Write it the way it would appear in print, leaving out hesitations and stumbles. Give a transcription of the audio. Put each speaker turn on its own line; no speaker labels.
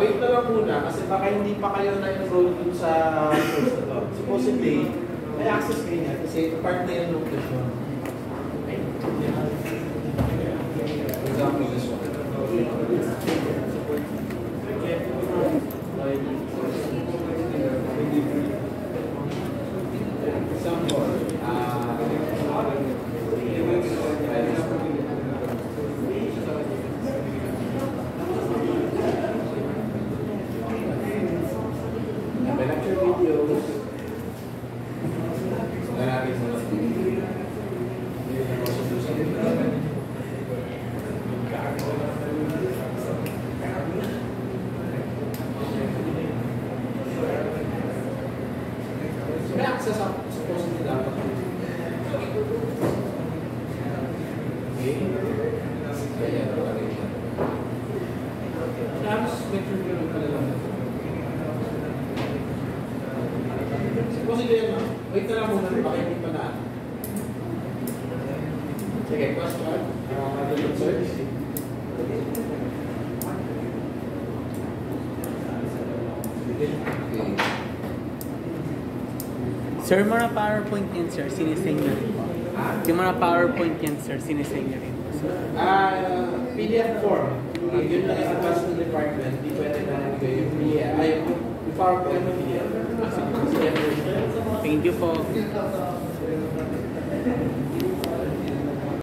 wait na lang muna kasi baka hindi pa kayo na-enroll dun sa course na to. Supposedly, may access kayo niya kasi part na yung location. Okay? For example, this one. Wait na lang muna, baka hindi pa na. Sige, question. Search.
Sir, mga PowerPoint yan, sir. Sinisend nyo rin po. Yung mga PowerPoint yan, sir. Sinisend nyo rin po, sir.
PDF form. Yun lang yung advance to department. Hindi pwede na nabigay yung PDF. Ay, yung PowerPoint na PDF.
Thank you po.